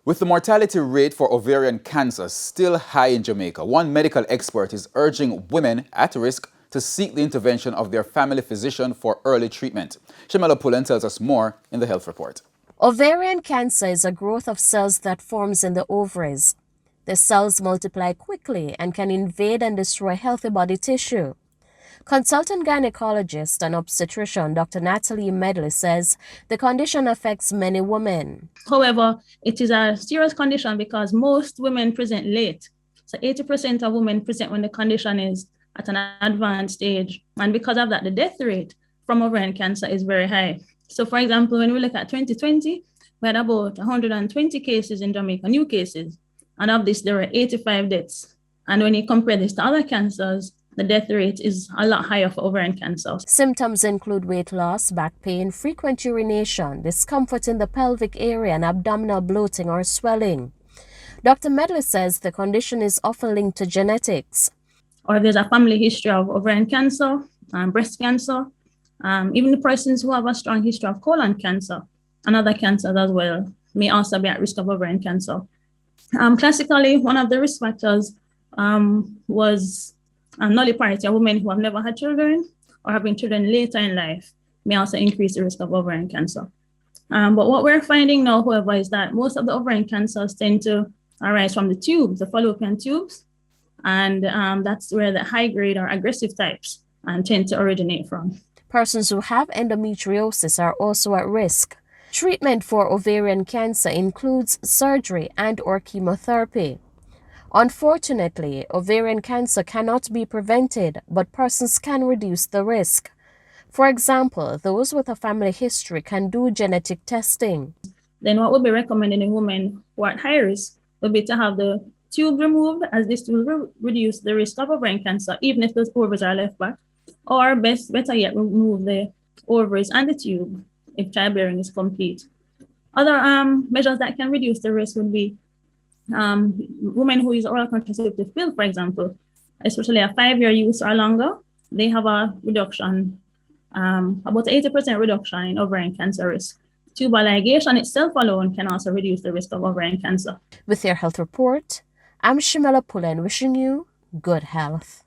With the mortality rate for ovarian cancer still high in Jamaica, one medical expert is urging women at risk to seek the intervention of their family physician for early treatment. Shamela Pullen tells us more in the health report. Ovarian cancer is a growth of cells that forms in the ovaries. The cells multiply quickly and can invade and destroy healthy body tissue. Consultant gynecologist and obstetrician Dr. Natalie Medley says the condition affects many women. However, it is a serious condition because most women present late. So 80% of women present when the condition is at an advanced stage. And because of that, the death rate from ovarian cancer is very high. So for example, when we look at 2020, we had about 120 cases in Jamaica, new cases. And of this, there were 85 deaths. And when you compare this to other cancers, the death rate is a lot higher for ovarian cancer. Symptoms include weight loss, back pain, frequent urination, discomfort in the pelvic area, and abdominal bloating or swelling. Dr. Medley says the condition is often linked to genetics. Or there's a family history of ovarian cancer, breast cancer, even the persons who have a strong history of colon cancer and other cancers as well may also be at risk of ovarian cancer. Classically, one of the risk factors was nulliparity, women who have never had children or having children later in life may also increase the risk of ovarian cancer. But what we're finding now, however, is that most of the ovarian cancers tend to arise from the tubes, the fallopian tubes, and that's where the high-grade or aggressive types tend to originate from. Persons who have endometriosis are also at risk. Treatment for ovarian cancer includes surgery and/or chemotherapy. Unfortunately, ovarian cancer cannot be prevented, but persons can reduce the risk. For example, those with a family history can do genetic testing. Then what would be recommended in women who are at high risk would be to have the tube removed, as this will reduce the risk of ovarian cancer, even if those ovaries are left back, or better yet, remove the ovaries and the tube if childbearing is complete. Other measures that can reduce the risk would be women who use oral contraceptive pill, for example, especially a 5-year use or longer, they have a reduction, about 80% reduction in ovarian cancer risk. Tubal ligation itself alone can also reduce the risk of ovarian cancer. With your health report, I'm Shamela Pullen wishing you good health.